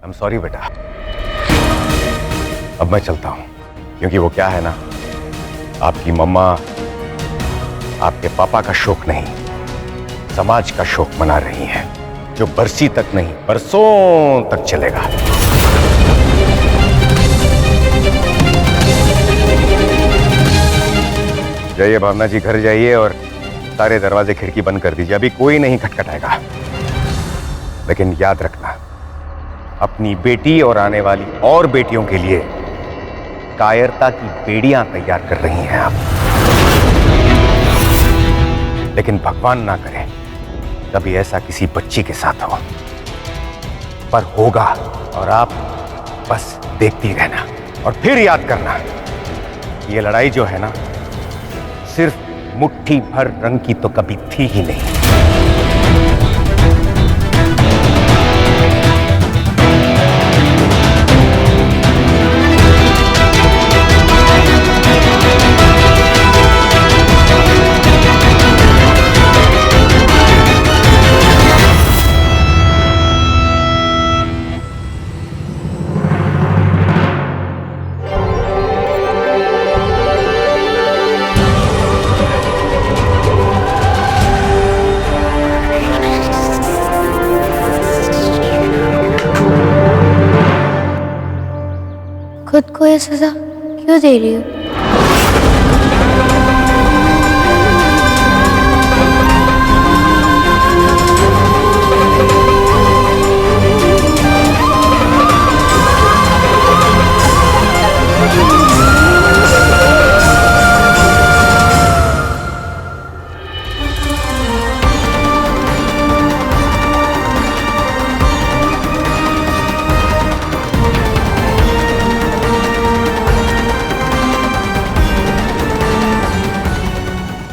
I'm sorry बेटा, अब मैं चलता हूं, क्योंकि वो क्या है ना, आपकी मम्मा आपके पापा का शोक नहीं, समाज का शोक मना रही हैं, जो बरसी तक नहीं बरसों तक चलेगा। जाइए भावना जी, घर जाइए और सारे दरवाजे खिड़की बंद कर दीजिए। अभी कोई नहीं खटखटाएगा, लेकिन याद रखना, अपनी बेटी और आने वाली और बेटियों के लिए कायरता की बेड़ियां तैयार कर रही हैं आप। लेकिन भगवान ना करे कभी ऐसा किसी बच्ची के साथ हो, पर होगा, और आप बस देखती रहना और फिर याद करना, ये लड़ाई जो है ना, सिर्फ मुट्ठी भर रंग की तो कभी थी ही नहीं। खुद को ये सजा क्यों दे रही हो?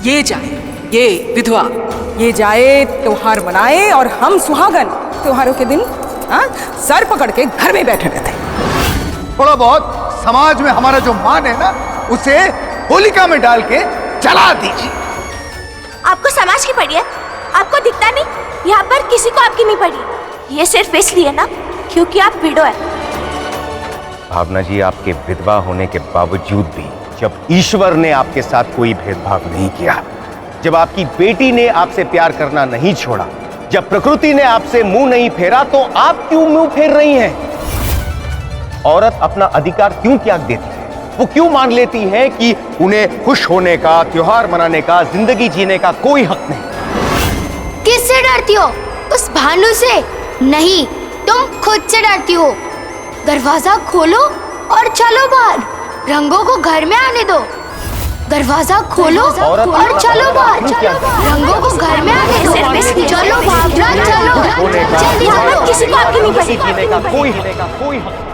ये जाए, ये विधवा, ये जाए त्योहार मनाए और हम सुहागन त्योहारों के दिन सर पकड़ के घर में बैठे रहते। थोड़ा बहुत समाज में हमारा जो मान है ना, उसे होलिका में डाल के जला दीजिए। आपको समाज की पड़ी है, आपको दिखता नहीं? यहाँ पर किसी को आपकी नहीं पड़ी। ये सिर्फ इसलिए ना क्योंकि आप विडो है। भावना जी, आपके विधवा होने के बावजूद भी जब ईश्वर ने आपके साथ कोई भेदभाव नहीं किया, जब आपकी बेटी ने आपसे प्यार करना नहीं छोड़ा, जब प्रकृति ने आपसे मुंह नहीं फेरा, तो आप क्यों मुंह फेर रही हैं? औरत अपना अधिकार क्यों त्याग देती है? वो क्यों मान लेती है कि उन्हें खुश होने का, त्योहार मनाने का, जिंदगी जीने का कोई हक नहीं? किससे डरती हो? उस भानु से नहीं, तुम खुद से डरती हो। दरवाजा खोलो और चलो बाहर, रंगों को घर में आने दो। दरवाजा खोलो और चलो बाहर, रंगों को घर में आने दो। चलो भावना, चलो जल्दी, किसी को आपकी नहीं पड़ी। जीने का कोई हक।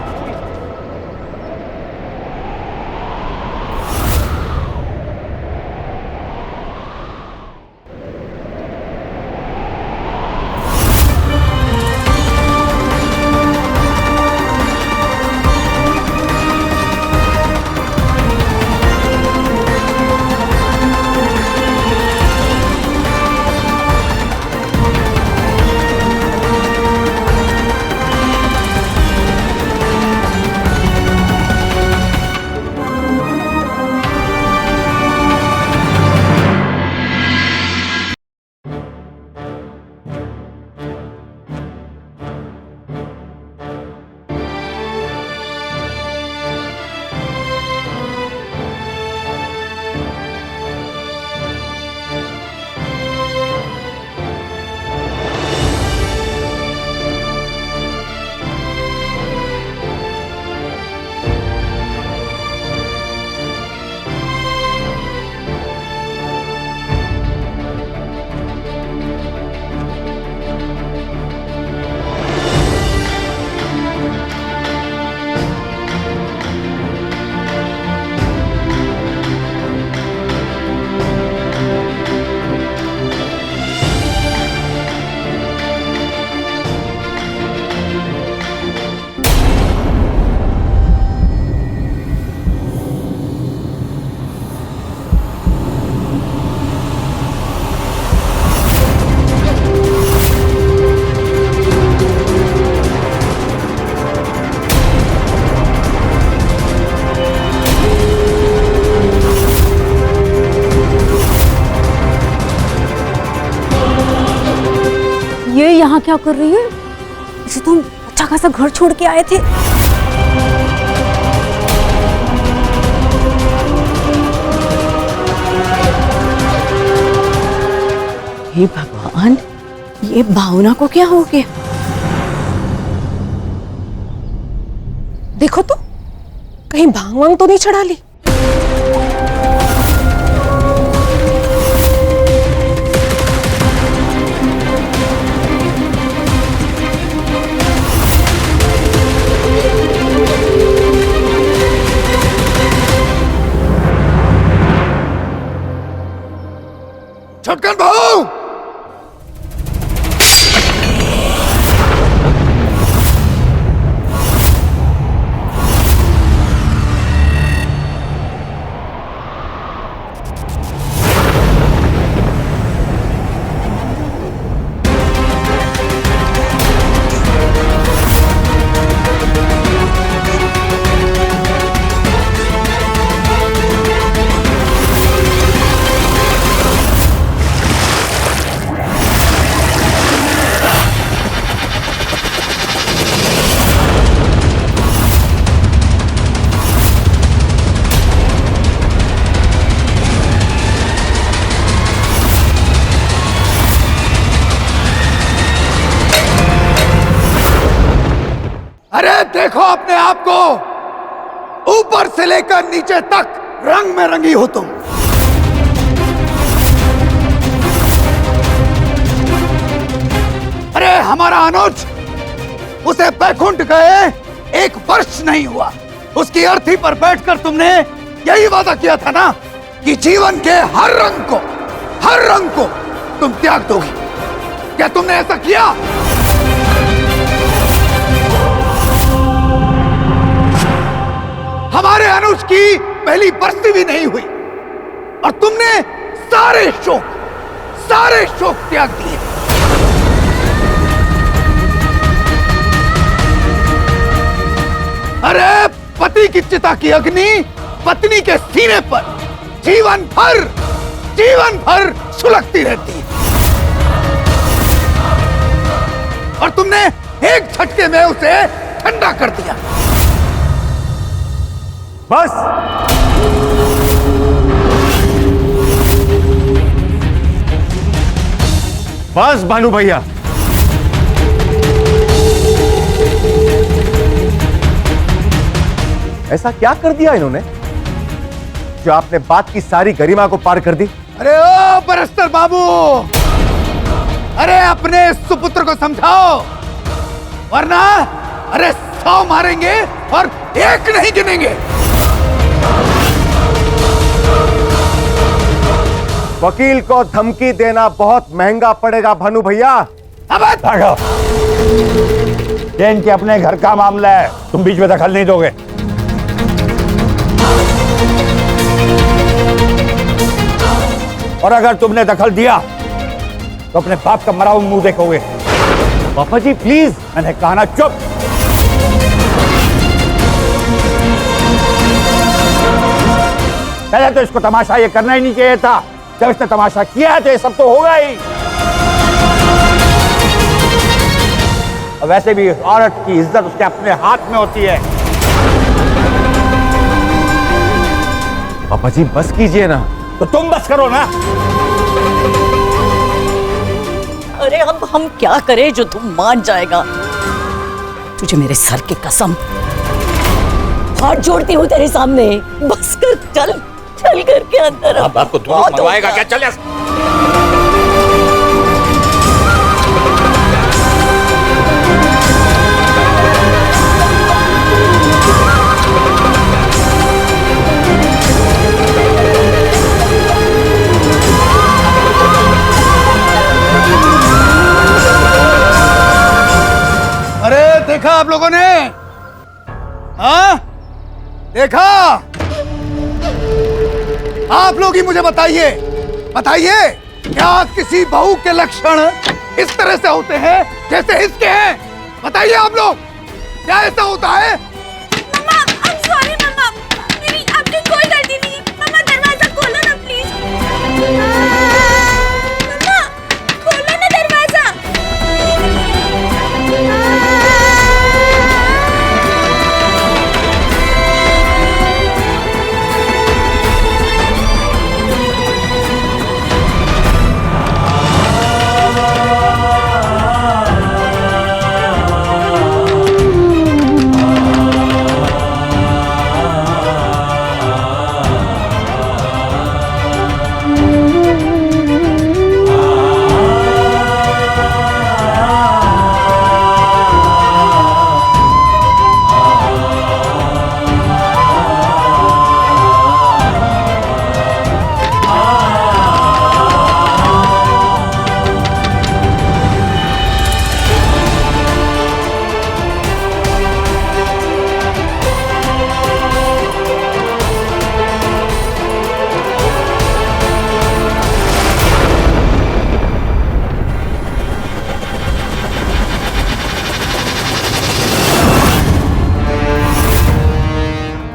यहाँ क्या कर रही है? इसे तुम अच्छा खासा घर छोड़ के आए थे। हे भगवान, ये भावना को क्या हो गया? देखो तो कहीं भांग वांग तो नहीं चढ़ा ली। छटकन भाऊ, अरे देखो अपने आप को, ऊपर से लेकर नीचे तक रंग में रंगी हो तुम। अरे हमारा अनुज, उसे बैकुंठ गए 1 वर्ष नहीं हुआ। उसकी अर्थी पर बैठकर तुमने यही वादा किया था ना कि जीवन के हर रंग को तुम त्याग दोगी। क्या तुमने ऐसा किया? हमारे अनुज की पहली बरसी भी नहीं हुई और तुमने सारे शौक त्याग दिए। अरे पति की चिता की अग्नि पत्नी के सीने पर जीवन भर सुलगती रहती है और तुमने एक झटके में उसे ठंडा कर दिया। बस बस भानु भैया, ऐसा क्या कर दिया इन्होंने जो आपने बात की सारी गरिमा को पार कर दी? अरे ओ बरस्तर बाबू, अरे अपने सुपुत्र को समझाओ, वरना अरे 100 मारेंगे और 1 नहीं गिनेंगे। वकील को धमकी देना बहुत महंगा पड़ेगा भानु भैया। अब ये इनके अपने घर का मामला है, तुम बीच में दखल नहीं दोगे। और अगर तुमने दखल दिया तो अपने बाप का मरा हुआ मुंह देखोगे। पापा जी प्लीज, मैंने कहा ना चुप। पहले तो इसको तमाशा ये करना ही नहीं चाहिए था। जब इसने तमाशा किया है तो ये सब तो होगा ही। और वैसे भी औरत की इज्जत उसके अपने हाथ में होती है। पापा जी बस कीजिए ना। तो तुम बस करो ना। अरे अब हम क्या करें जो तुम मान जाएगा? तुझे मेरे सर की कसम, हाथ जोड़ती हूँ तेरे सामने, बस कर, चल चल करके अंदर। अब आपको धूप मंगवाएगा क्या? चले। अरे देखा आप लोगों ने? हाँ देखा? आप लोग ही मुझे बताइए, क्या किसी बहू के लक्षण इस तरह से होते हैं जैसे इसके हैं? बताइए आप लोग, क्या ऐसा होता है? मम्मा, I'm sorry मम्मा, मेरी आपकी कोई गलती नहीं। मम्मा दरवाजा खोलो ना प्लीज। मम्मा खोलो ना दरवाजा।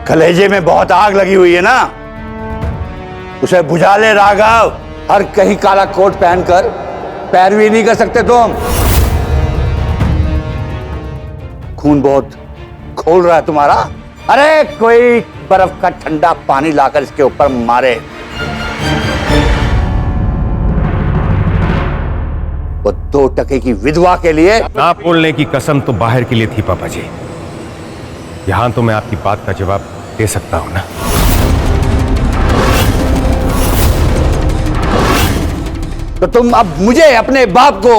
कलेजे में बहुत आग लगी हुई है ना, उसे बुझा ले राघव। हर कहीं काला कोट पहनकर पैरवी नहीं कर सकते तुम। खून बहुत खोल रहा है तुम्हारा। अरे कोई बर्फ का ठंडा पानी लाकर इसके ऊपर मारे। वो 2 टके की विधवा के लिए। ना बोलने की कसम तो बाहर के लिए थी पापा जी, यहां तो मैं आपकी बात का जवाब दे सकता हूं ना। तो तुम अब मुझे अपने बाप को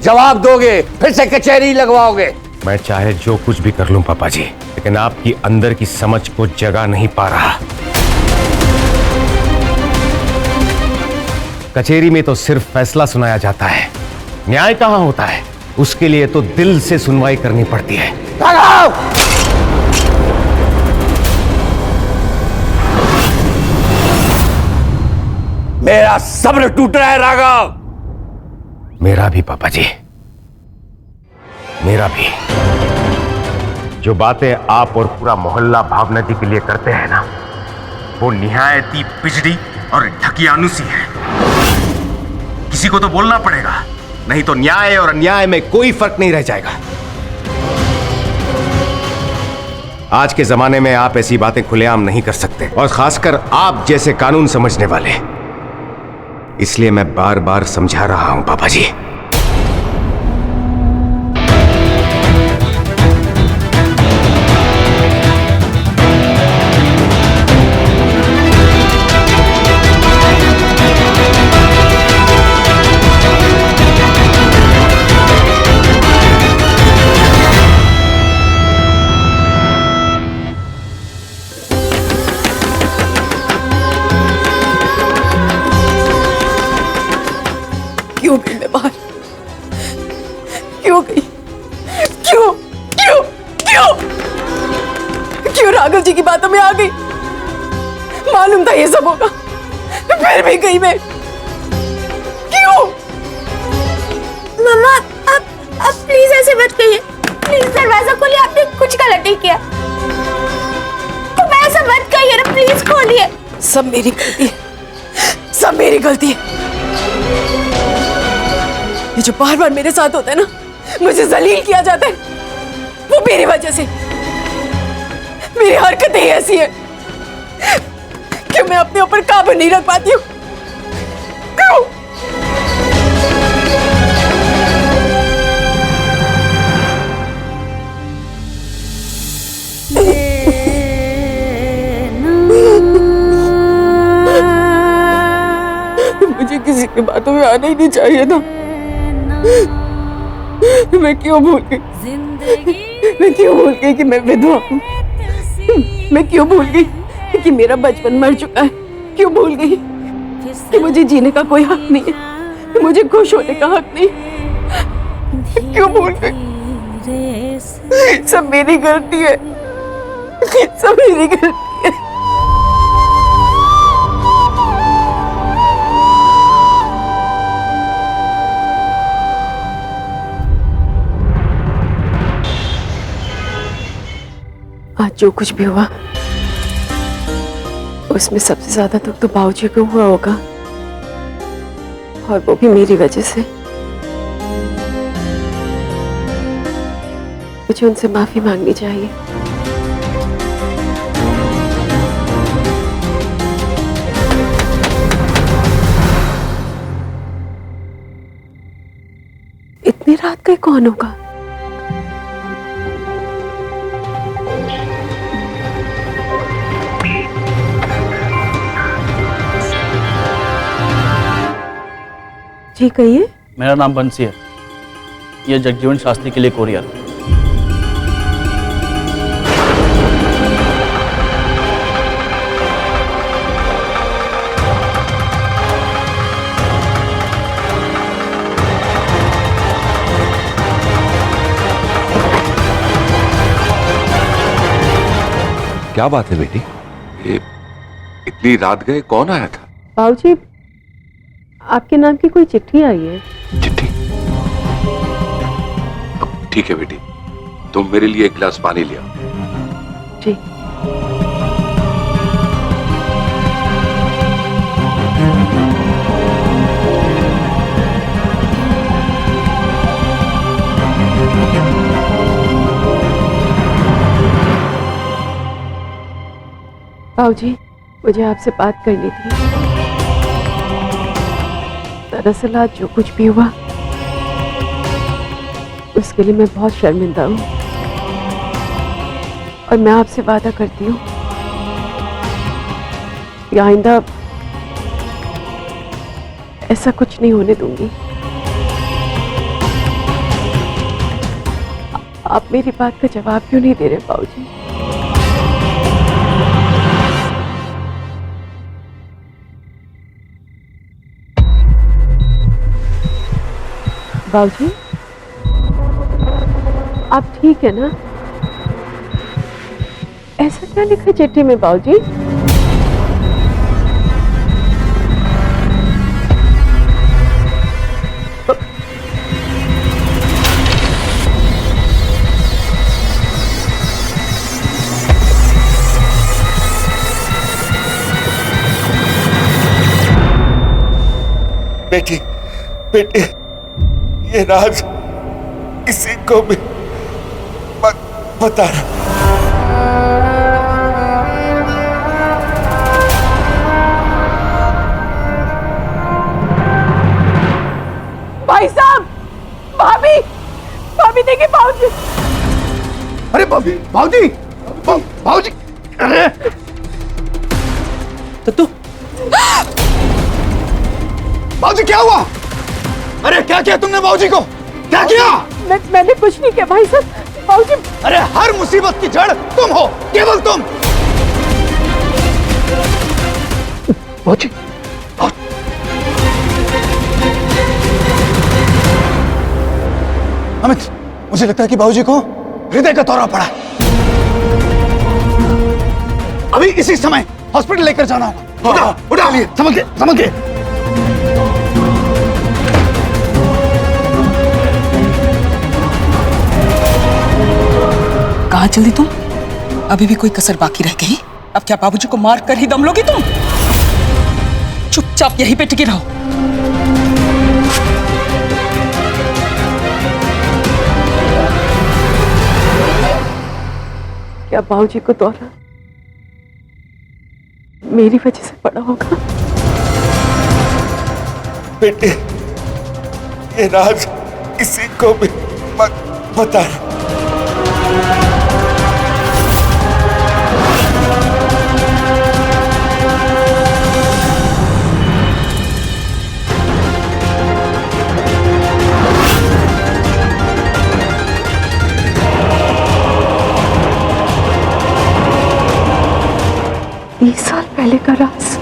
जवाब दोगे, फिर से कचहरी लगवाओगे। मैं चाहे जो कुछ भी कर लूं पापा जी, लेकिन आपकी अंदर की समझ को जगा नहीं पा रहा। कचहरी में तो सिर्फ फैसला सुनाया जाता है, न्याय कहां होता है? उसके लिए तो दिल से सुनवाई करनी पड़ती है। राघव! मेरा सब्र टूट रहा है राघव। मेरा भी पापा जी, मेरा भी। जो बातें आप और पूरा मोहल्ला भावना जी के लिए करते हैं ना, वो निहायती पिछड़ी और ढकियानुसी है। किसी को तो बोलना पड़ेगा, नहीं तो न्याय और अन्याय में कोई फर्क नहीं रह जाएगा। आज के जमाने में आप ऐसी बातें खुलेआम नहीं कर सकते, और खासकर आप जैसे कानून समझने वाले। इसलिए मैं बार बार समझा रहा हूं पापा जी। क्यों गई मैं बाहर? क्यों गई? क्यों क्यों क्यों क्यों राघव जी की बातों में आ गई? मालूम था ये सब होगा, फिर भी गई मैं। क्यों? मम्मा आप प्लीज ऐसे मत कहिए। प्लीज दरवाजा खोलिए, आपने कुछ गलत नहीं किया। तो ऐसा मत कहिए ना, प्लीज खोलिए। सब मेरी गलती है, सब मेरी गलती है। ये जो बार बार मेरे साथ होता है ना, मुझे जलील किया जाता है, वो मेरी वजह से। मेरी हरकतें ही ऐसी है कि मैं अपने ऊपर काबू नहीं रख पाती हूँ। क्यों? मुझे किसी की बातों में आना ही नहीं चाहिए था। मैं क्यों भूल गई? मैं क्यों भूल गई कि मैं विधवा हूँ? मैं क्यों भूल गई कि मेरा बचपन मर चुका है? क्यों भूल गई कि मुझे जीने का कोई हक नहीं है, मुझे खुश होने का हक नहीं? क्यों भूल गई? सब मेरी गलती है, सब मेरी गलती है। आज जो कुछ भी हुआ, उसमें सबसे ज्यादा दुख तो बाबूजी को हुआ होगा, और वो भी मेरी वजह से। मुझे उनसे माफी मांगनी चाहिए। इतनी रात का कौन होगा? जी कहिए। मेरा नाम बंसी है, ये जगजीवन शास्त्री के लिए कोरियर। क्या बात है बेटी? ये इतनी रात गए, कौन आया था? बाबूजी, आपके नाम की कोई चिट्ठी आई है। चिट्ठी? ठीक है बेटी, तुम मेरे लिए एक गिलास पानी लिया। जी। बाबूजी, मुझे आपसे बात करनी थी। दरअसल आज जो कुछ भी हुआ उसके लिए मैं बहुत शर्मिंदा हूँ और मैं आपसे वादा करती हूँ कि आइंदा ऐसा कुछ नहीं होने दूंगी। आप मेरी बात का जवाब क्यों नहीं दे रहे बाबूजी? बाबूजी, आप ठीक है ना? ऐसा क्या लिखा है चिट्ठी में बाबूजी? बेटी, बेटी, ये राज किसी को भी मत बताना। भाई साहब, भाभी, भाभी देखिए बाबूजी। अरे भाऊजी, भाऊजी, अरे तत्तू, बाबूजी क्या हुआ? अरे क्या किया तुमने बाबूजी को? क्या किया? मैंने कुछ नहीं किया भाई साहब। बाबूजी, अरे हर मुसीबत की जड़ तुम हो, केवल तुम। बाबूजी, अमित, मुझे लगता है कि बाबूजी को हृदय का दौरा पड़ा। अभी इसी समय हॉस्पिटल लेकर जाना होगा। उठा, समझ के, समझ के। कहाँ चल दी तुम? अभी भी कोई कसर बाकी रह गई? अब क्या बाबूजी को मार कर ही दम लोगी तुम? चुपचाप यहीं पे टिके रहो। क्या बाबूजी को दौरा मेरी वजह से पड़ा होगा? बेटे, ये राज किसी को भी मत बताना। साल पहले का राज